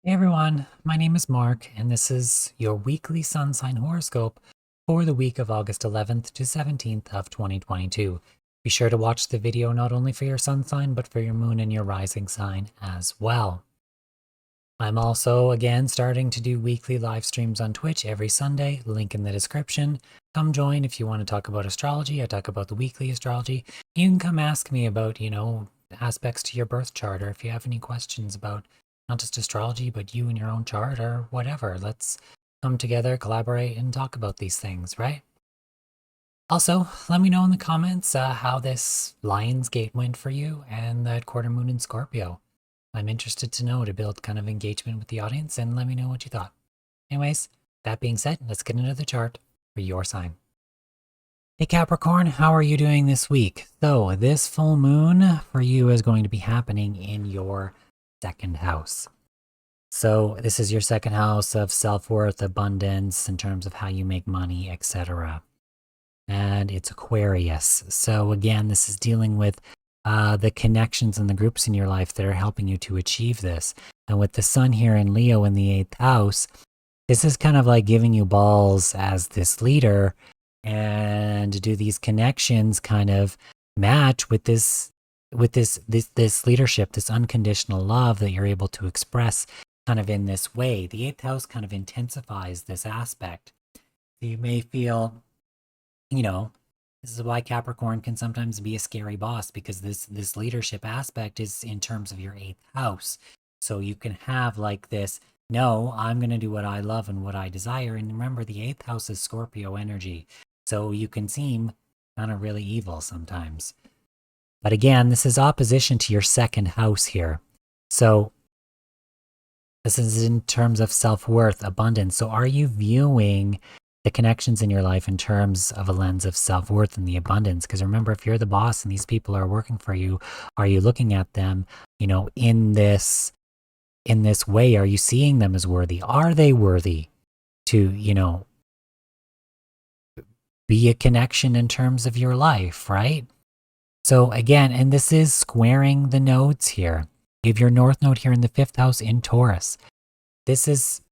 Hey everyone, my name is Mark, and this is your weekly sun sign horoscope for the week of August 11th to 17th of 2022. Be sure to watch the video not only for your sun sign, but for your moon and your rising sign as well. I'm also, again, starting to do weekly live streams on Twitch every Sunday, link in the description. Come join if you want to talk about astrology. I talk about the weekly astrology. You can come ask me about, aspects to your birth chart, or if you have any questions about not just astrology, but you and your own chart or whatever. Let's come together, collaborate, and talk about these things, right? Also, let me know in the comments how this Lionsgate went for you and that quarter moon in Scorpio. I'm interested to know to build kind of engagement with the audience, and let me know what you thought. Anyways, that being said, let's get into the chart for your sign. Hey Capricorn, how are you doing this week? So, this full moon for you is going to be happening in your second house. So, this is your second house of self-worth, abundance, in terms of how you make money, etc. And it's Aquarius. So, again, this is dealing with the connections and the groups in your life that are helping you to achieve this. And with the sun here in Leo in the 8th house, this is kind of like giving you balls as this leader. And do these connections kind of match with this leadership, this unconditional love that you're able to express kind of in this way? The 8th house kind of intensifies this aspect. So you may feel, this is why Capricorn can sometimes be a scary boss, because this leadership aspect is in terms of your 8th house. So you can have like this, no, I'm going to do what I love and what I desire. And remember, the 8th house is Scorpio energy. So you can seem kind of really evil sometimes. But again, this is opposition to your second house here. So this is in terms of self-worth, abundance. So are you viewing the connections in your life in terms of a lens of self-worth and the abundance? Because remember, if you're the boss and these people are working for you, are you looking at them, in this way? Are you seeing them as worthy? Are they worthy to, be a connection in terms of your life, right? So again, and this is squaring the nodes here. You have your north node here in the 5th house in Taurus. This is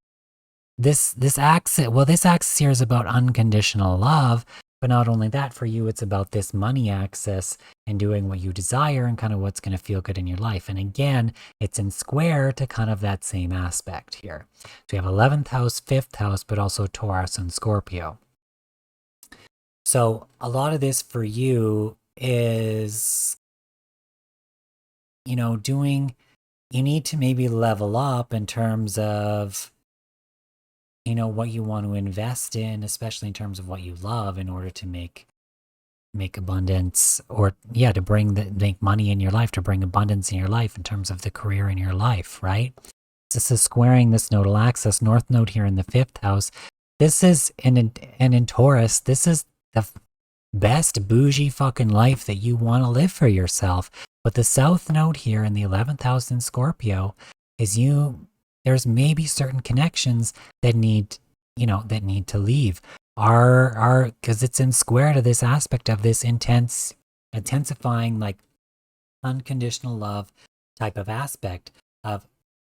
this axis here is about unconditional love, but not only that, for you it's about this money axis and doing what you desire and kind of what's going to feel good in your life. And again, it's in square to kind of that same aspect here. So you have 11th house, 5th house, but also Taurus and Scorpio. So a lot of this for you is, you need to maybe level up in terms of, what you want to invest in, especially in terms of what you love, in order to make abundance, or to make money in your life, to bring abundance in your life in terms of the career in your life, right? This is squaring this nodal axis, north node here in the 5th house. This is, and in Taurus, this is the best bougie fucking life that you want to live for yourself. But the south node here in the 11th house in Scorpio is there's maybe certain connections that need to leave, because it's in square to this aspect of this intensifying, like, unconditional love type of aspect of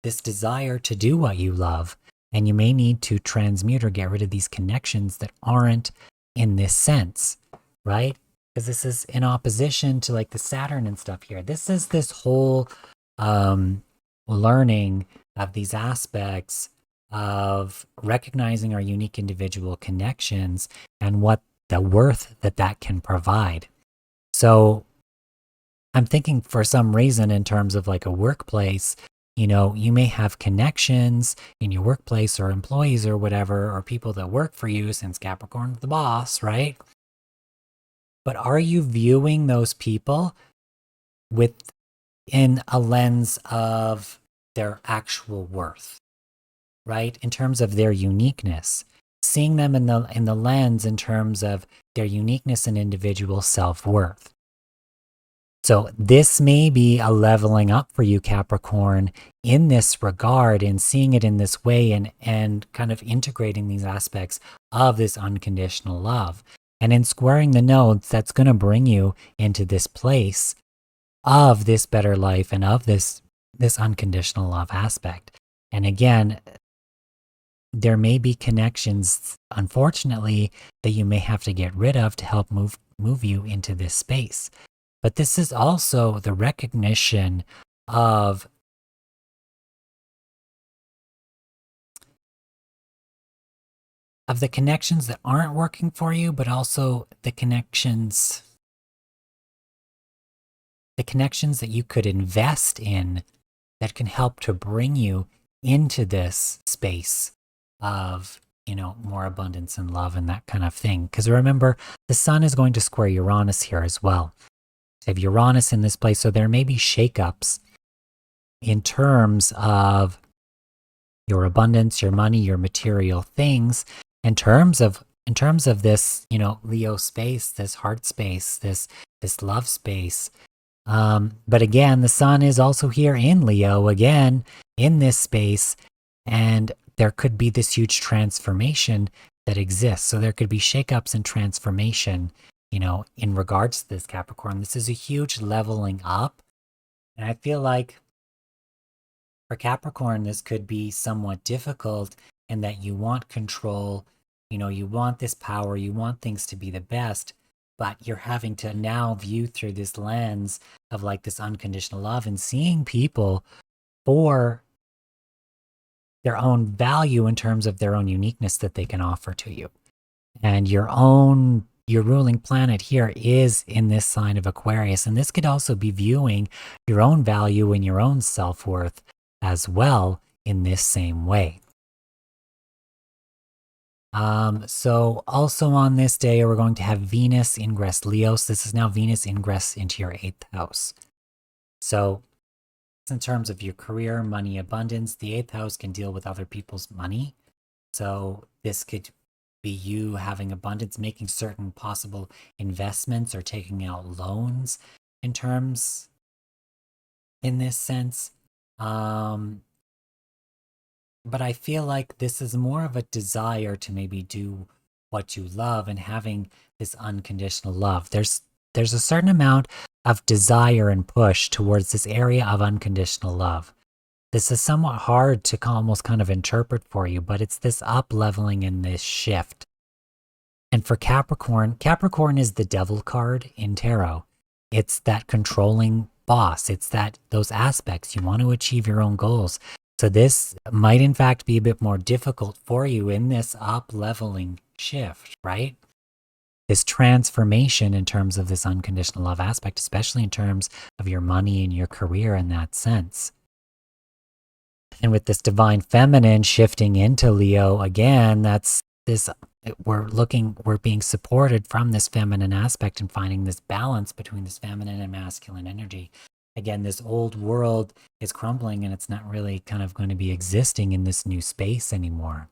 this desire to do what you love. And you may need to transmute or get rid of these connections that aren't in this sense, right? Because this is in opposition to like the Saturn and stuff here. This is this whole learning of these aspects of recognizing our unique individual connections and what the worth that can provide. So I'm thinking, for some reason, in terms of like a workplace, you may have connections in your workplace, or employees or whatever, or people that work for you, since Capricorn's the boss, right? But are you viewing those people in a lens of their actual worth, right? In terms of their uniqueness, seeing them in the lens in terms of their uniqueness and individual self-worth. So this may be a leveling up for you, Capricorn, in this regard, and seeing it in this way, and kind of integrating these aspects of this unconditional love. And in squaring the nodes, that's going to bring you into this place of this better life and of this unconditional love aspect. And again, there may be connections, unfortunately, that you may have to get rid of to help move you into this space. But this is also the recognition of the connections that aren't working for you, but also the connections that you could invest in that can help to bring you into this space of, more abundance and love and that kind of thing. Because remember, the sun is going to square Uranus here as well. You have Uranus in this place, so there may be shakeups in terms of your abundance, your money, your material things, in terms of this, Leo space, this heart space, this love space. But again, the sun is also here in Leo, again, in this space, and there could be this huge transformation that exists. So there could be shakeups and transformation, in regards to this Capricorn. This is a huge leveling up. And I feel like for Capricorn, this could be somewhat difficult in that you want control, you want this power, you want things to be the best, but you're having to now view through this lens of like this unconditional love and seeing people for their own value in terms of their own uniqueness that they can offer to you. And your ruling planet here is in this sign of Aquarius. And this could also be viewing your own value and your own self-worth as well in this same way. So also on this day, we're going to have Venus ingress Leo. So this is now Venus ingress into your 8th house. So in terms of your career, money, abundance, the 8th house can deal with other people's money. So this could be you having abundance, making certain possible investments or taking out loans in this sense. But I feel like this is more of a desire to maybe do what you love and having this unconditional love. There's a certain amount of desire and push towards this area of unconditional love. This is somewhat hard to almost kind of interpret for you, but it's this up-leveling and this shift. And for Capricorn is the devil card in tarot. It's that controlling boss. It's those aspects. You want to achieve your own goals. So this might in fact be a bit more difficult for you in this up-leveling shift, right? This transformation in terms of this unconditional love aspect, especially in terms of your money and your career in that sense. And with this divine feminine shifting into Leo, again, that's this, we're being supported from this feminine aspect and finding this balance between this feminine and masculine energy. Again, this old world is crumbling and it's not really kind of going to be existing in this new space anymore.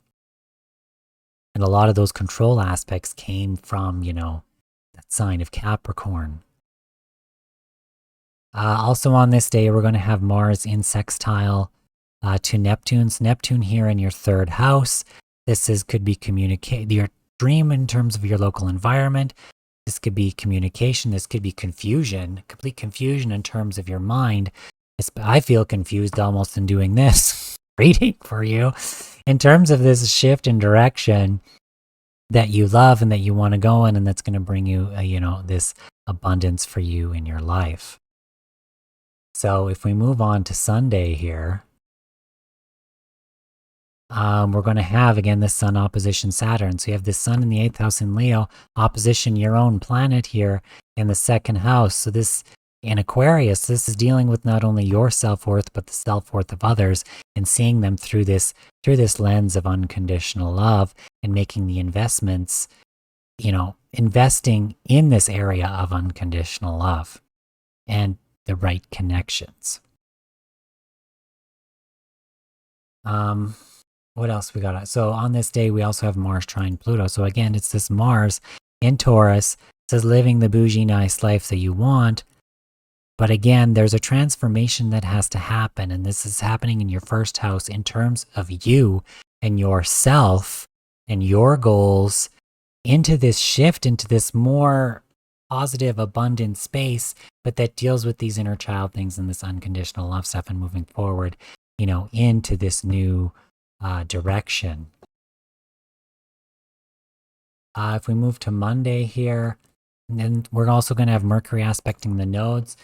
And a lot of those control aspects came from, that sign of Capricorn. Also on this day, we're going to have Mars in sextile to Neptune here in your 3rd house. This could be your dream in terms of your local environment. This could be communication. This could be confusion, complete confusion in terms of your mind. I feel confused almost in doing this reading for you in terms of this shift in direction that you love and that you want to go in, and that's going to bring you, this abundance for you in your life. So if we move on to Sunday here, we're going to have, again, this Sun opposition Saturn. So you have this Sun in the 8th house in Leo, opposition your own planet here in the 2nd house. So this, in Aquarius, this is dealing with not only your self-worth, but the self-worth of others and seeing them through this lens of unconditional love and making the investments, investing in this area of unconditional love and the right connections. What else we got? So on this day, we also have Mars trine Pluto. So again, it's this Mars in Taurus. It says living the bougie, nice life that you want. But again, there's a transformation that has to happen. And this is happening in your 1st house in terms of you and yourself and your goals into this shift, into this more positive, abundant space, but that deals with these inner child things and this unconditional love stuff and moving forward into this new direction. If we move to Monday here, and then we're also going to have Mercury aspecting the nodes.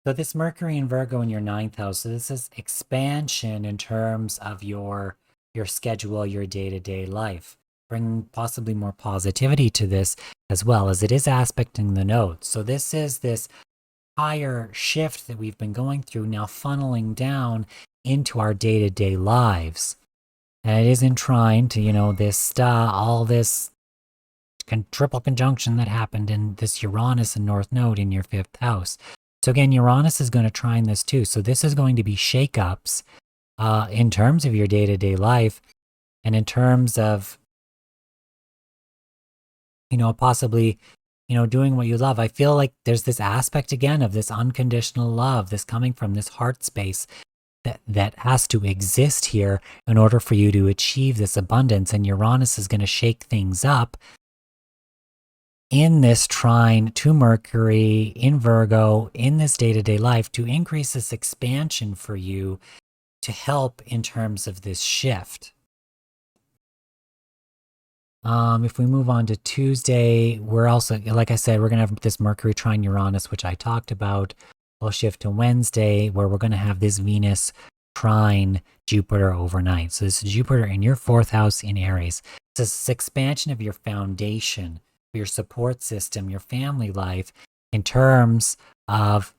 So this Mercury in Virgo in your 9th house, so this is expansion in terms of your schedule, your day-to-day life. Bring possibly more positivity to this as well, as it is aspecting the nodes. So this is this higher shift that we've been going through now funneling down into our day-to-day lives. And it is in trine to, this, all this triple conjunction that happened in this Uranus and North Node in your 5th house. So again, Uranus is going to trine this too. So this is going to be shakeups in terms of your day-to-day life and in terms of, possibly, doing what you love. I feel like there's this aspect again of this unconditional love, this coming from this heart space that has to exist here in order for you to achieve this abundance. And Uranus is going to shake things up in this trine to Mercury in Virgo in this day-to-day life to increase this expansion for you to help in terms of this shift. If we move on to Tuesday, we're also, like I said, we're going to have this Mercury trine Uranus, which I talked about. We'll shift to Wednesday, where we're going to have this Venus trine Jupiter overnight. So this is Jupiter in your 4th house in Aries. This is expansion of your foundation, your support system, your family life, in terms of,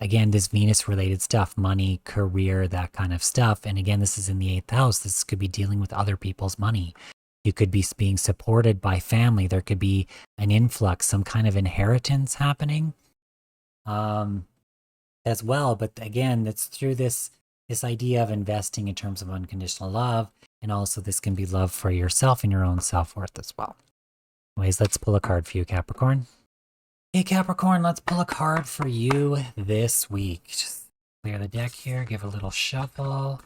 again, this Venus related stuff, money, career, that kind of stuff. And again, this is in the 8th house. This could be dealing with other people's money. You could be being supported by family. There could be an influx, some kind of inheritance happening as well. But again, it's through this idea of investing in terms of unconditional love. And also this can be love for yourself and your own self-worth as well. Anyways, let's pull a card for you, Capricorn. Hey, Capricorn, let's pull a card for you this week. Just clear the deck here, give a little shuffle,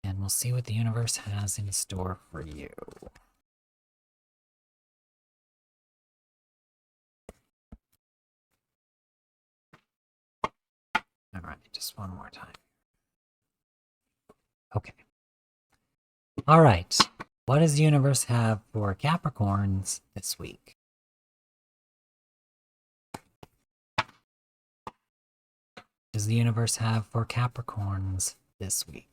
and we'll see what the universe has in store for you. All right, just one more time. Okay. All right. What does the universe have for Capricorns this week? Does the universe have for Capricorns this week?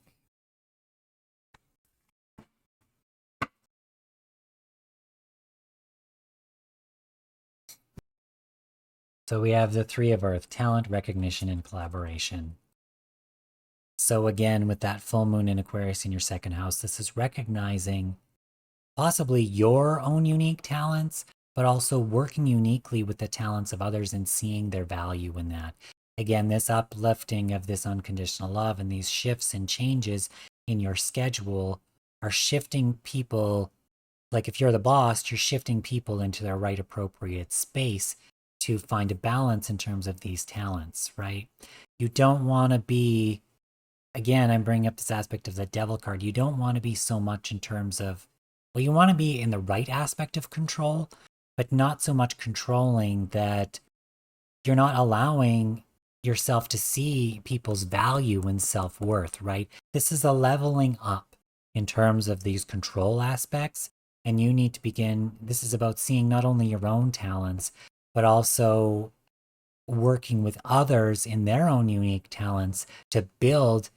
So we have the 3 of Earth, talent, recognition, and collaboration. So again, with that full moon in Aquarius in your 2nd house, this is recognizing possibly your own unique talents, but also working uniquely with the talents of others and seeing their value in that. Again, this uplifting of this unconditional love and these shifts and changes in your schedule are shifting people. Like if you're the boss, you're shifting people into their right appropriate space to find a balance in terms of these talents, right? You don't want to be, again, I'm bringing up this aspect of the devil card. You don't want to be so much in terms of, well, you want to be in the right aspect of control, but not so much controlling that you're not allowing yourself to see people's value and self-worth, right? This is a leveling up in terms of these control aspects. And you need to begin, this is about seeing not only your own talents, but also working with others in their own unique talents to build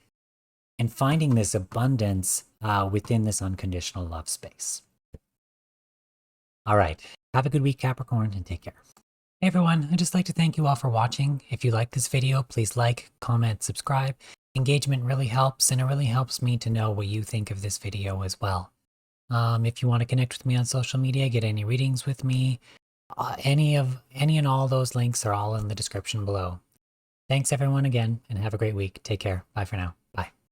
and finding this abundance within this unconditional love space. All right. Have a good week, Capricorn, and take care. Hey everyone, I'd just like to thank you all for watching. If you like this video, please like, comment, subscribe. Engagement really helps, and it really helps me to know what you think of this video as well. If you want to connect with me on social media, get any readings with me, any and all those links are all in the description below. Thanks everyone again, and have a great week. Take care. Bye for now.